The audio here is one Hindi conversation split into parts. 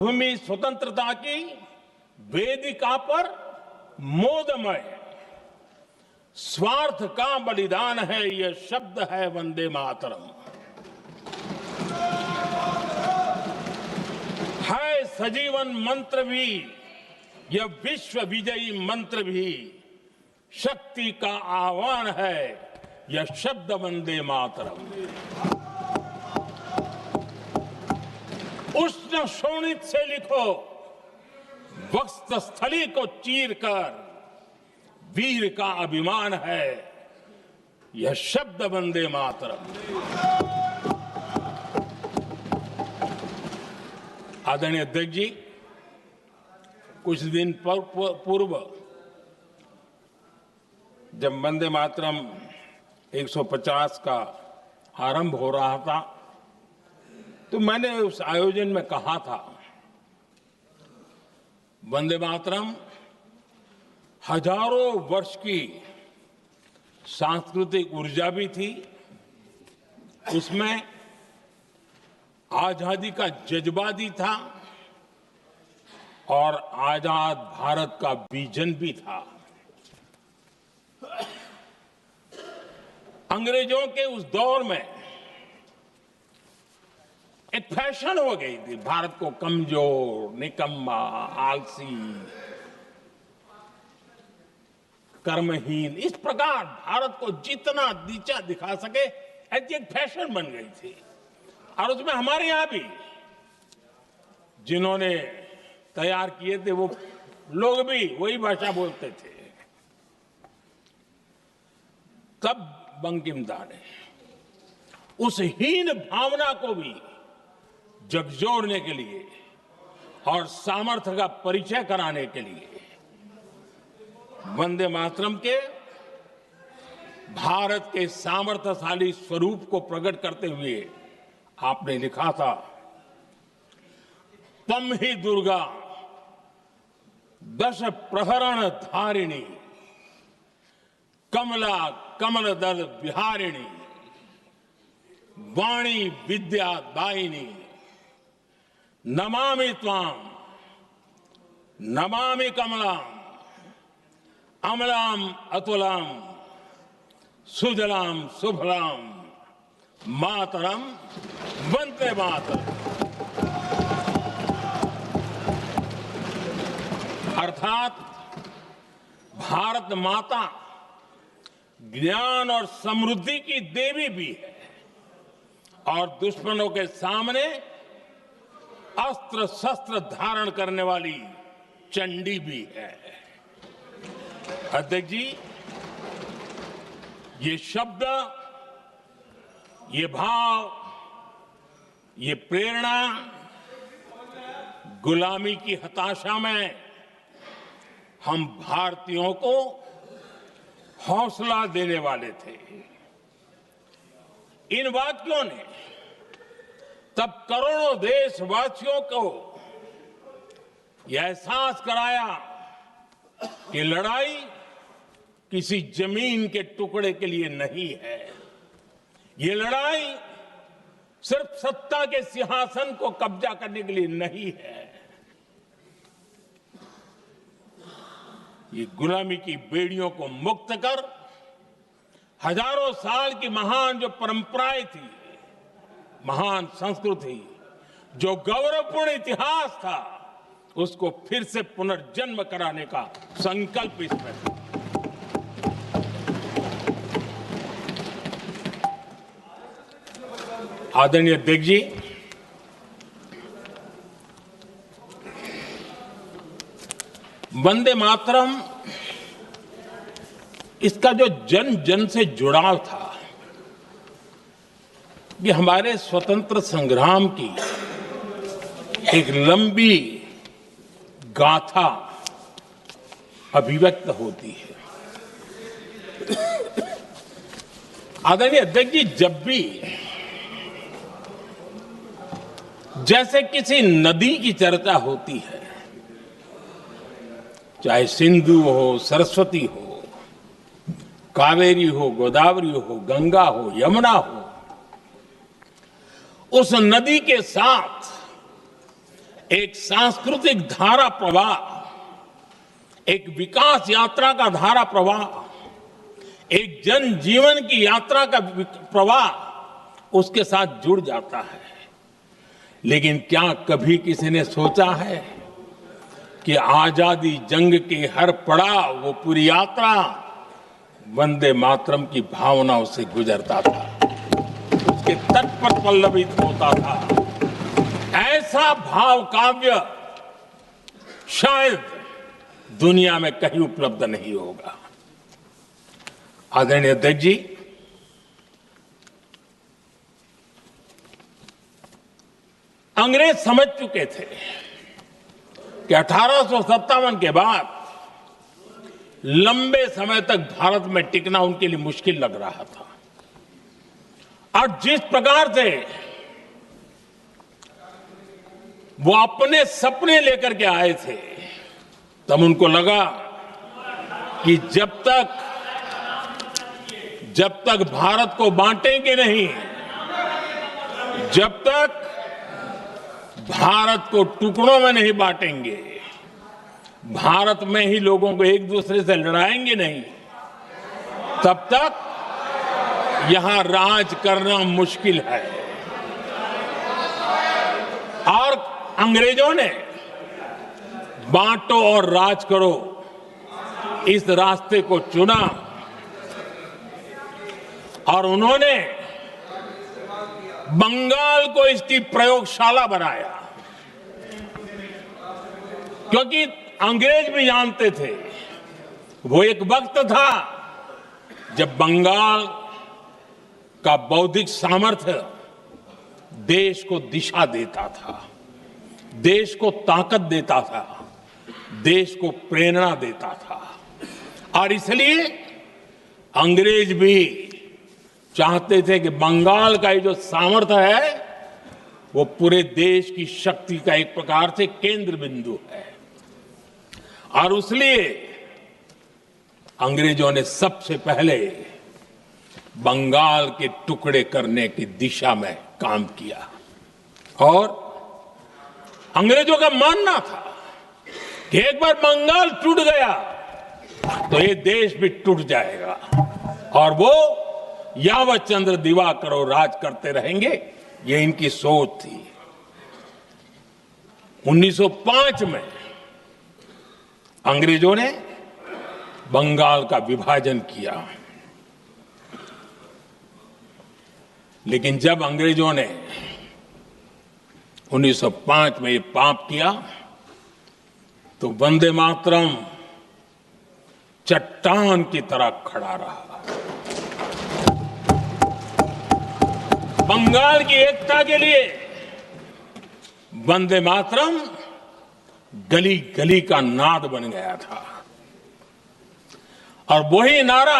भूमि स्वतंत्रता की वेदिका पर मोदमय स्वार्थ का बलिदान है, यह शब्द है वंदे मातरम। है सजीवन मंत्र भी, यह विश्व विजयी मंत्र भी, शक्ति का आह्वान है यह शब्द वंदे मातरम। उष्ण शोणित से लिखो, वक्षस्थली को चीरकर, वीर का अभिमान है यह शब्द वंदे मातरम। आदरणीय अध्यक्ष जी, कुछ दिन पूर्व जब वंदे मातरम 150 का आरंभ हो रहा था तो मैंने उस आयोजन में कहा था, वंदे मातरम हजारों वर्ष की सांस्कृतिक ऊर्जा भी थी, उसमें आजादी का जज्बा भी था और आजाद भारत का विजन भी था। अंग्रेजों के उस दौर में एक फैशन हो गई थी भारत को कमजोर, निकम्मा, आलसी, कर्महीन, इस प्रकार भारत को जितना नीचा दिखा सके ऐसी एक फैशन बन गई थी। और उसमें हमारे यहां भी जिन्होंने तैयार किए थे वो लोग भी वही भाषा बोलते थे। तब बंकिम दा ने उस हीन भावना को भी झकझोरने के लिए और सामर्थ्य का परिचय कराने के लिए वंदे मातरम के भारत के सामर्थ्यशाली स्वरूप को प्रकट करते हुए आपने लिखा था, तम ही दुर्गा दश प्रहरण धारिणी, कमला कमल दल विहारिणी, वाणी विद्या दायिनी, नमामि त्वाम नमामि कमलाम, अमलाम अतुलाम, सुजलाम सुफलाम, मातरम वंदे मातरम। अर्थात भारत माता ज्ञान और समृद्धि की देवी भी है और दुश्मनों के सामने अस्त्र शस्त्र धारण करने वाली चंडी भी है। अध्यक्ष जी, ये शब्द, ये भाव, ये प्रेरणा गुलामी की हताशा में हम भारतीयों को हौसला देने वाले थे। इन वाक्यों ने तब करोड़ों देशवासियों को यह एहसास कराया कि लड़ाई किसी जमीन के टुकड़े के लिए नहीं है, ये लड़ाई सिर्फ सत्ता के सिंहासन को कब्जा करने के लिए नहीं है, ये गुलामी की बेड़ियों को मुक्त कर हजारों साल की महान जो परंपराएं थी, महान संस्कृति, जो गौरवपूर्ण इतिहास था, उसको फिर से पुनर्जन्म कराने का संकल्प इसमें था। आदरणीय अध्यक्ष जी, वंदे मातरम, इसका जो जन जन से जुड़ाव था, ये हमारे स्वतंत्र संग्राम की एक लंबी गाथा अभिव्यक्त होती है। आदरणीय अध्यक्ष जी, जब भी जैसे किसी नदी की चर्चा होती है, चाहे सिंधु हो, सरस्वती हो, कावेरी हो, गोदावरी हो, गंगा हो, यमुना हो, उस नदी के साथ एक सांस्कृतिक धारा प्रवाह, एक विकास यात्रा का धारा प्रवाह, एक जन जीवन की यात्रा का प्रवाह उसके साथ जुड़ जाता है। लेकिन क्या कभी किसी ने सोचा है कि आजादी जंग के हर पड़ाव, वो पूरी यात्रा वंदे मातरम की भावनाओं से गुजरता था, उसके तट पर पल्लवित होता था। ऐसा भाव काव्य शायद दुनिया में कहीं उपलब्ध नहीं होगा। आदरणीय अध्यक्ष जी, अंग्रेज समझ चुके थे कि 1857 के बाद लंबे समय तक भारत में टिकना उनके लिए मुश्किल लग रहा था। और जिस प्रकार से वो अपने सपने लेकर के आए थे, तब उनको लगा कि जब तक भारत को बांटेंगे नहीं, जब तक भारत को टुकड़ों में नहीं बांटेंगे, भारत में ही लोगों को एक दूसरे से लड़ाएंगे नहीं, तब तक यहां राज करना मुश्किल है। और अंग्रेजों ने बांटो और राज करो इस रास्ते को चुना और उन्होंने बंगाल को इसकी प्रयोगशाला बनाया, क्योंकि अंग्रेज भी जानते थे वो एक वक्त था जब बंगाल का बौद्धिक सामर्थ्य देश को दिशा देता था, देश को ताकत देता था, देश को प्रेरणा देता था। और इसलिए अंग्रेज भी चाहते थे कि बंगाल का ये जो सामर्थ्य है वो पूरे देश की शक्ति का एक प्रकार से केंद्र बिंदु है। और इसलिए अंग्रेजों ने सबसे पहले बंगाल के टुकड़े करने की दिशा में काम किया। और अंग्रेजों का मानना था कि एक बार बंगाल टूट गया तो ये देश भी टूट जाएगा और वो यावत चंद्र दिवाकरो राज करते रहेंगे, ये इनकी सोच थी। 1905 में अंग्रेजों ने बंगाल का विभाजन किया, लेकिन जब अंग्रेजों ने 1905 में ये पाप किया तो वंदे मातरम चट्टान की तरह खड़ा रहा। बंगाल की एकता के लिए वंदे मातरम गली गली का नाद बन गया था और वही नारा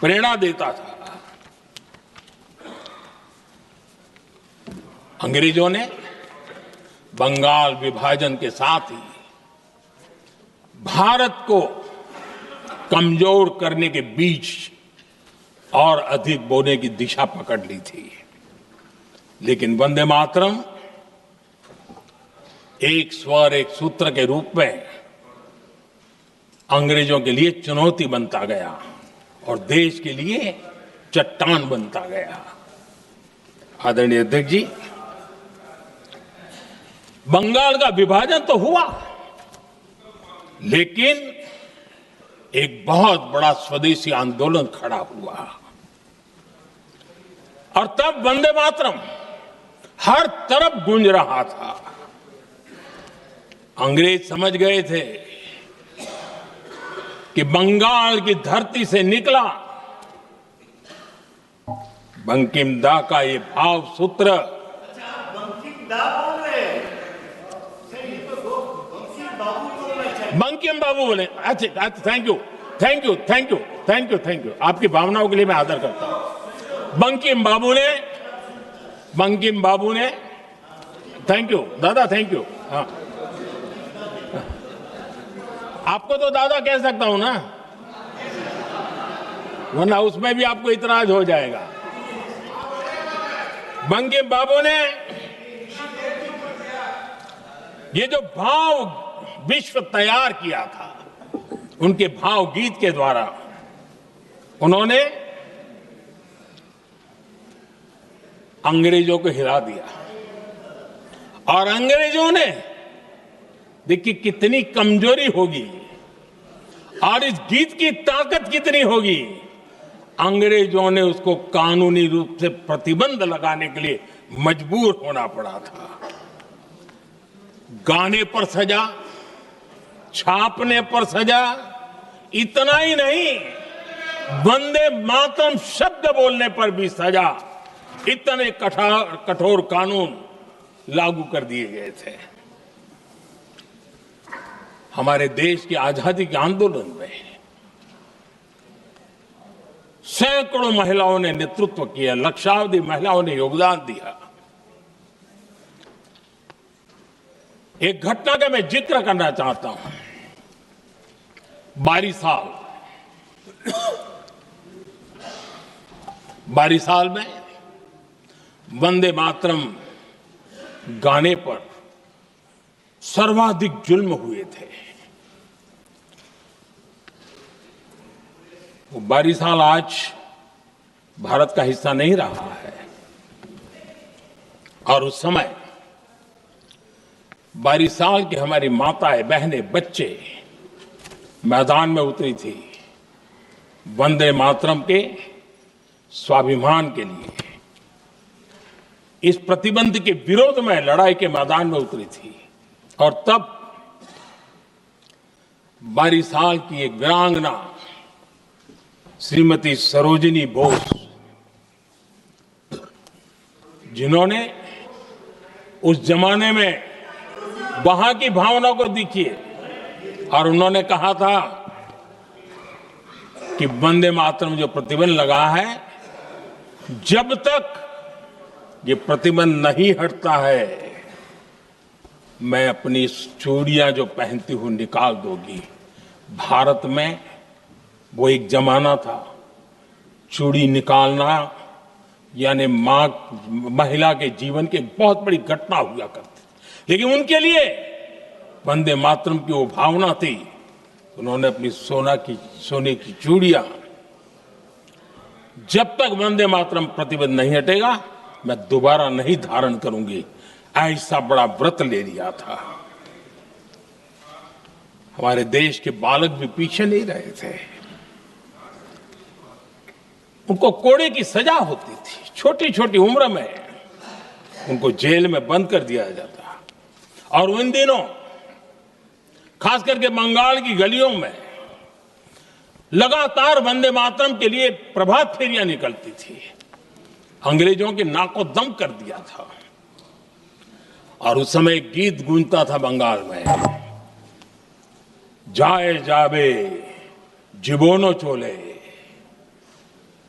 प्रेरणा देता था। अंग्रेजों ने बंगाल विभाजन के साथ ही भारत को कमजोर करने के बीच और अधिक बोने की दिशा पकड़ ली थी। लेकिन वंदे मातरम एक स्वर एक सूत्र के रूप में अंग्रेजों के लिए चुनौती बनता गया और देश के लिए चट्टान बनता गया। आदरणीय अध्यक्ष जी, बंगाल का विभाजन तो हुआ, लेकिन एक बहुत बड़ा स्वदेशी आंदोलन खड़ा हुआ और तब वंदे मातरम हर तरफ गूंज रहा था। अंग्रेज समझ गए थे कि बंगाल की धरती से निकला बंकिम दा का ये भाव सूत्र बंकिम बाबू बोले। अच्छा, थैंक यू। आपकी भावनाओं के लिए मैं आदर करता हूं। बंकिम बाबू ने थैंक यू दादा, थैंक यू। हाँ, आपको तो दादा कह सकता हूं ना, वरना उसमें भी आपको इतराज हो जाएगा। बंकिम बाबू ने ये जो भाव विश्व तैयार किया था, उनके भाव गीत के द्वारा उन्होंने अंग्रेजों को हिला दिया। और अंग्रेजों ने, देखिए कितनी कमजोरी होगी और इस गीत की ताकत कितनी होगी, अंग्रेजों ने उसको कानूनी रूप से प्रतिबंध लगाने के लिए मजबूर होना पड़ा था। गाने पर सजा, छापने पर सजा, इतना ही नहीं, वंदे मातरम शब्द बोलने पर भी सजा। इतने कठोर कानून लागू कर दिए गए थे। हमारे देश की आजादी के आंदोलन में सैकड़ों महिलाओं ने नेतृत्व किया, लक्षावधि महिलाओं ने योगदान दिया। एक घटना का मैं जिक्र करना चाहता हूं। 22 साल में वंदे मातरम गाने पर सर्वाधिक जुल्म हुए थे। वो 22 साल आज भारत का हिस्सा नहीं रहा है। और उस समय 22 साल की हमारी माताएं, बहनें, बच्चे मैदान में उतरी थी वंदे मातरम के स्वाभिमान के लिए। इस प्रतिबंध के विरोध में लड़ाई के मैदान में उतरी थी। और तब 22 साल की एक वीरांगना श्रीमती सरोजिनी बोस, जिन्होंने उस जमाने में वहां की भावना को देखिए, और उन्होंने कहा था कि वंदे मातरम जो प्रतिबंध लगा है, जब तक ये प्रतिबंध नहीं हटता है, मैं अपनी चूड़ियां जो पहनती हूं निकाल दूंगी। भारत में वो एक जमाना था, चूड़ी निकालना यानी महिला के जीवन की बहुत बड़ी घटना हुआ करती। लेकिन उनके लिए वंदे मातरम की वो भावना थी, उन्होंने अपनी सोने की चूड़ियां, जब तक वंदे मातरम प्रतिबंध नहीं हटेगा मैं दोबारा नहीं धारण करूंगी, ऐसा बड़ा व्रत ले लिया था। हमारे देश के बालक भी पीछे नहीं रहे थे। उनको कोड़े की सजा होती थी, छोटी छोटी उम्र में उनको जेल में बंद कर दिया जाता। और उन दिनों खास करके बंगाल की गलियों में लगातार वंदे मातरम के लिए प्रभात फेरियां निकलती थी। अंग्रेजों के नाको दम कर दिया था। और उस समय गीत गूंजता था बंगाल में, जाए जाबे जीवनो चोले,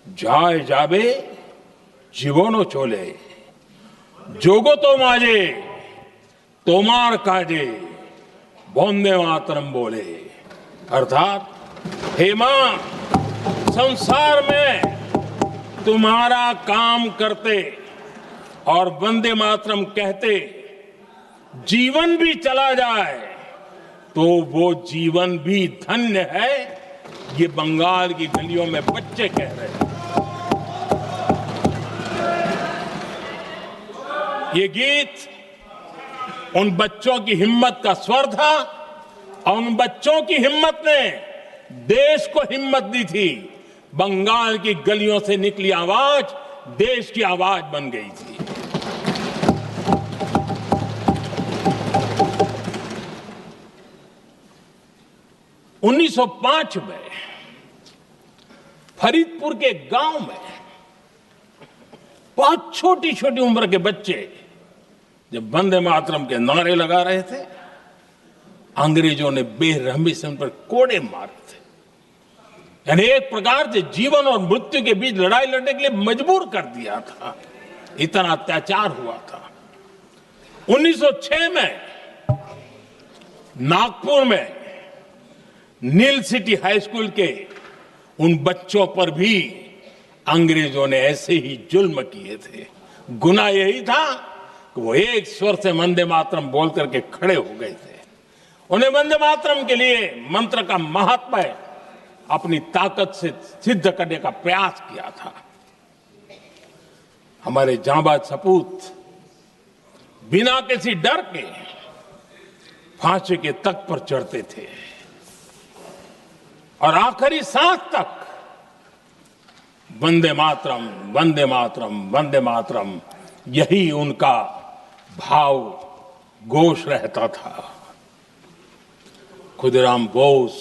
जाए जाबे जीवनो चोले, जोगो तो माजे तोमार काजे, वंदे मातरम बोले। अर्थात हे मां, संसार में तुम्हारा काम करते और वंदे मातरम कहते जीवन भी चला जाए तो वो जीवन भी धन्य है। ये बंगाल की गलियों में बच्चे कह रहे हैं। ये गीत उन बच्चों की हिम्मत का स्वर था और उन बच्चों की हिम्मत ने देश को हिम्मत दी थी। बंगाल की गलियों से निकली आवाज देश की आवाज बन गई थी। उन्नीस 1905 में फरीदपुर के गांव में बहुत छोटी छोटी उम्र के बच्चे जब वंदे मातरम के नारे लगा रहे थे, अंग्रेजों ने बेरहमी से उन पर कोड़े मारे थे। यानी एक प्रकार से जीवन और मृत्यु के बीच लड़ाई लड़ने के लिए मजबूर कर दिया था। इतना अत्याचार हुआ था। 1906 में नागपुर में नील सिटी हाई स्कूल के उन बच्चों पर भी अंग्रेजों ने ऐसे ही जुल्म किए थे। गुनाह यही था कि वो एक स्वर से वंदे मातरम बोल करके खड़े हो गए थे। उन्हें वंदे मातरम के लिए मंत्र का महात्म्य अपनी ताकत से सिद्ध करने का प्रयास किया था। हमारे जांबाज सपूत बिना किसी डर के फांसी के तख्त पर चढ़ते थे और आखिरी सांस तक वंदे मातरम, वंदे मातरम, वंदे मातरम, यही उनका भाव घोष रहता था। खुदीराम बोस,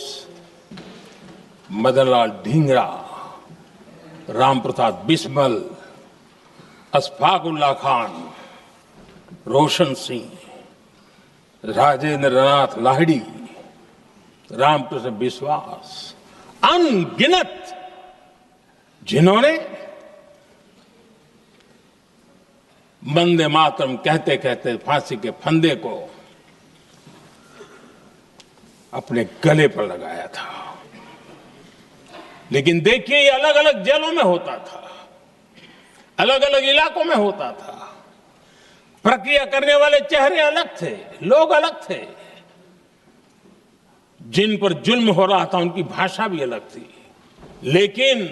मदनलाल ढींगरा, राम प्रसाद बिस्मल, अशफाक उल्लाह खान, रोशन सिंह, राजेंद्र नाथ लाहिड़ी, रामकृष्ण विश्वास, अनगिनत जिन्होंने वंदे मातरम कहते कहते फांसी के फंदे को अपने गले पर लगाया था। लेकिन देखिए, ये अलग अलग जेलों में होता था, अलग अलग इलाकों में होता था। प्रक्रिया करने वाले चेहरे अलग थे, लोग अलग थे। जिन पर जुल्म हो रहा था उनकी भाषा भी अलग थी, लेकिन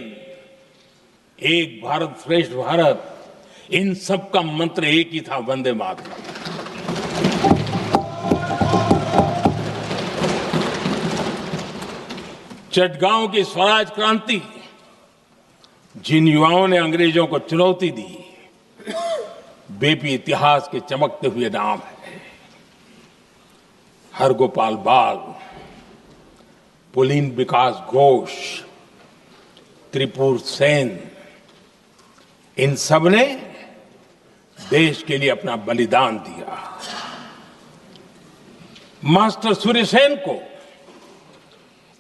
एक भारत श्रेष्ठ भारत, इन सब का मंत्र एक ही था, वंदे मातरम। चटगांव की स्वराज क्रांति, जिन युवाओं ने अंग्रेजों को चुनौती दी, वे भी इतिहास के चमकते हुए नाम है। हरगोपाल बाल, पुलिन विकास घोष, त्रिपुर सेन, इन सब ने देश के लिए अपना बलिदान दिया। मास्टर सूर्यसेन को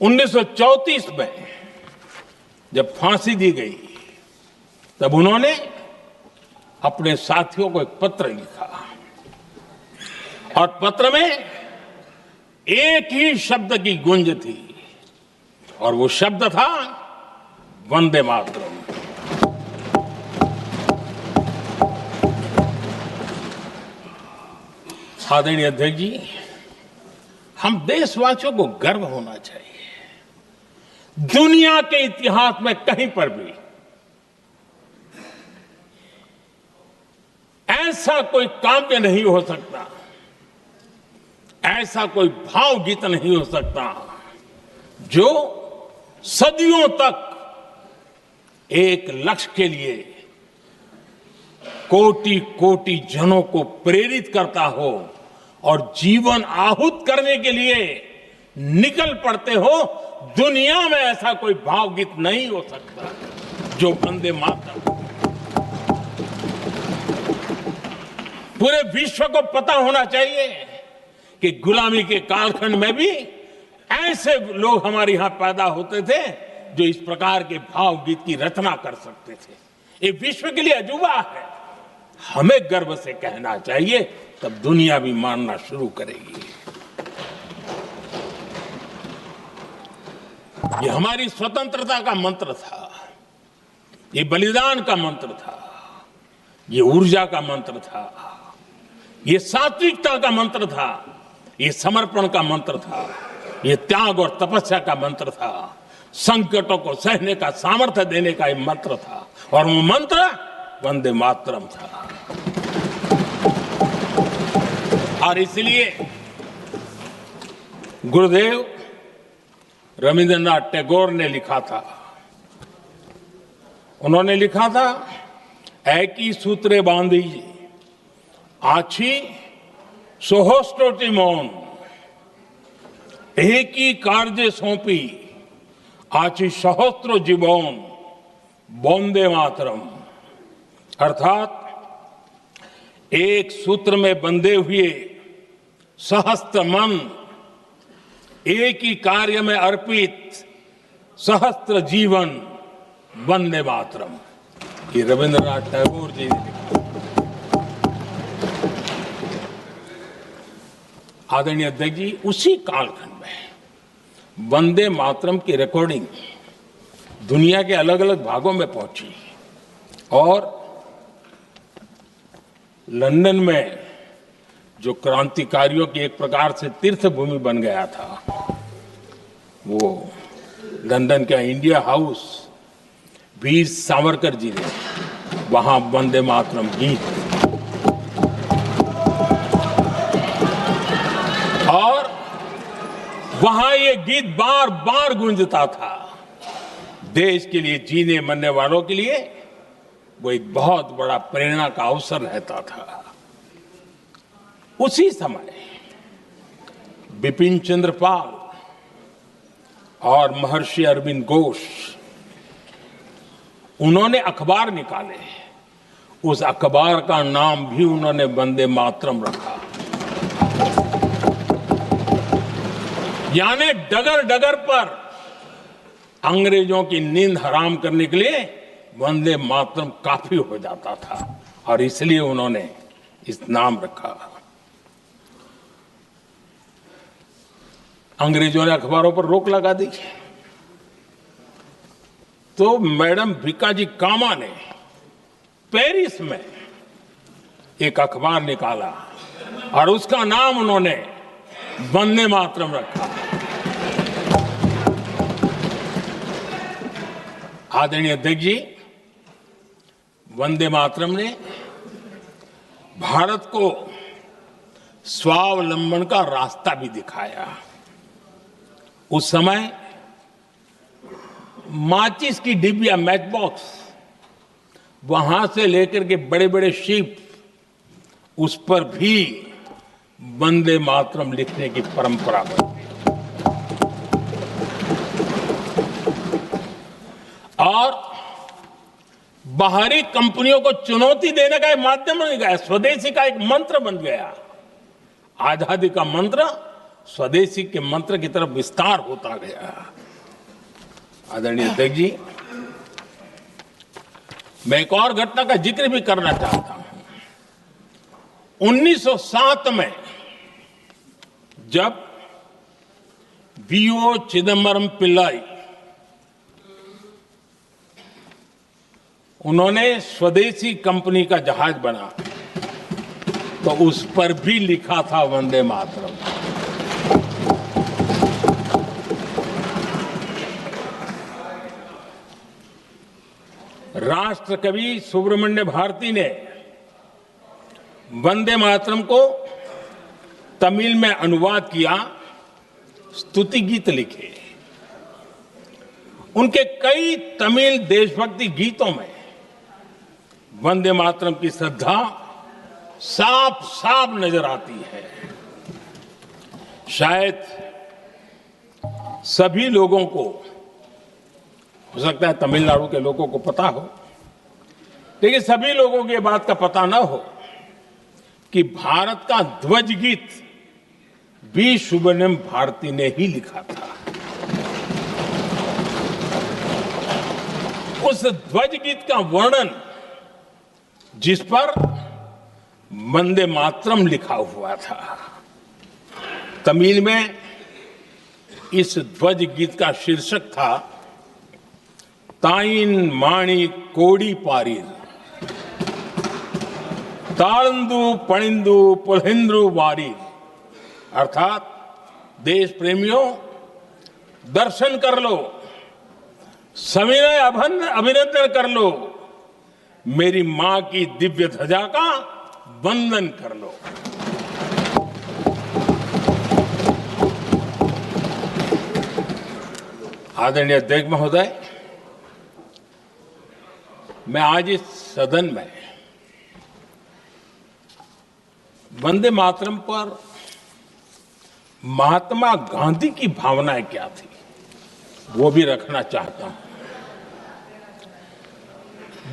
1934 में जब फांसी दी गई, तब उन्होंने अपने साथियों को एक पत्र लिखा और पत्र में एक ही शब्द की गूंज थी और वो शब्द था वंदे मातरम। आदरणीय अध्यक्ष जी, हम देशवासियों को गर्व होना चाहिए। दुनिया के इतिहास में कहीं पर भी ऐसा कोई काव्य नहीं हो सकता, ऐसा कोई भावगीत नहीं हो सकता जो सदियों तक एक लक्ष्य के लिए कोटि कोटि जनों को प्रेरित करता हो और जीवन आहूत करने के लिए निकल पड़ते हो। दुनिया में ऐसा कोई भावगीत नहीं हो सकता जो वंदे मातरम। पूरे विश्व को पता होना चाहिए कि गुलामी के कालखंड में भी ऐसे लोग हमारे यहां पैदा होते थे जो इस प्रकार के भावगीत की रचना कर सकते थे। ये विश्व के लिए अजूबा है, हमें गर्व से कहना चाहिए, तब दुनिया भी मानना शुरू करेगी। ये हमारी स्वतंत्रता का मंत्र था, ये बलिदान का मंत्र था, ये ऊर्जा का मंत्र था, ये सात्विकता का मंत्र था, ये समर्पण का मंत्र था, ये त्याग और तपस्या का मंत्र था, संकटों को सहने का सामर्थ्य देने का ये मंत्र था, और वो मंत्र वंदे मातरम था। और इसलिए गुरुदेव रविंद्रनाथ टैगोर ने लिखा था, उन्होंने लिखा था, एकी सूत्रे बांधी आछी सोहोस्टोटी मौन, एक ही कार्य सौंपी आची सहस्त्र जीवन वंदे मातरम। अर्थात एक सूत्र में बंधे हुए सहस्त्र मन, एक ही कार्य में अर्पित सहस्त्र जीवन वंदे मातरम। ये रविंद्रनाथ टैगोर जी ने लिखा। आदरणीय अध्यक्ष जी, उसी कालखंड में वंदे मातरम की रिकॉर्डिंग दुनिया के अलग अलग भागों में पहुंची और लंदन में जो क्रांतिकारियों की एक प्रकार से तीर्थ भूमि बन गया था, वो लंदन का इंडिया हाउस, वीर सावरकर जी ने वहां वंदे मातरम गीत और वहां ये गीत बार बार गूंजता था। देश के लिए जीने मरने वालों के लिए वो एक बहुत बड़ा प्रेरणा का अवसर रहता था। उसी समय बिपिन चंद्र पाल और महर्षि अरविंद घोष, उन्होंने अखबार निकाले। उस अखबार का नाम भी उन्होंने वंदे मातरम रखा। यानी डगर डगर पर अंग्रेजों की नींद हराम करने के लिए वंदे मातरम काफी हो जाता था और इसलिए उन्होंने इस नाम रखा। अंग्रेजों ने अखबारों पर रोक लगा दी तो मैडम भिकाजी कामा ने पेरिस में एक अखबार निकाला और उसका नाम उन्होंने वंदे मातरम रखा। आदरणीय अध्यक्ष जी, वंदे मातरम ने भारत को स्वावलंबन का रास्ता भी दिखाया। उस समय माचिस की डिबिया, मैच बॉक्स, वहां से लेकर के बड़े बड़े शिप, उस पर भी वंदे मातरम लिखने की परंपरा बनी और बाहरी कंपनियों को चुनौती देने का एक माध्यम बन गया। स्वदेशी का एक मंत्र बन गया। आजादी का मंत्र स्वदेशी के मंत्र की तरफ विस्तार होता गया। आदरणीय अध्यक्ष जी, मैं एक और घटना का जिक्र भी करना चाहता हूं। 1907 में जब वीओ चिदम्बरम पिल्लाई, उन्होंने स्वदेशी कंपनी का जहाज बना तो उस पर भी लिखा था वंदे मातरम। राष्ट्र कवि सुब्रमण्य भारती ने वंदे मातरम को तमिल में अनुवाद किया, स्तुति गीत लिखे। उनके कई तमिल देशभक्ति गीतों में वंदे मातरम की श्रद्धा साफ साफ नजर आती है। शायद सभी लोगों को, हो सकता है तमिलनाडु के लोगों को पता हो, लेकिन सभी लोगों को ये बात का पता न हो कि भारत का ध्वज गीत वी सुब्रमण्यम भारती ने ही लिखा था। उस ध्वज गीत का वर्णन, जिस पर वंदे मातरम लिखा हुआ था, तमिल में इस ध्वज गीत का शीर्षक था ताइन माणी कोड़ी पारीर, तालंदु पणिंदु पुलहिंद्रु वारीर। अर्थात देश प्रेमियों, दर्शन कर लो, सविनय अभिनंदन कर लो, मेरी मां की दिव्य ध्वजा का वंदन कर लो। आदरणीय अध्यक्ष महोदय, मैं आज इस सदन में वंदे मातरम पर महात्मा गांधी की भावनाएं क्या थी वो भी रखना चाहता हूं।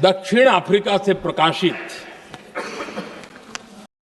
दक्षिण अफ्रीका से प्रकाशित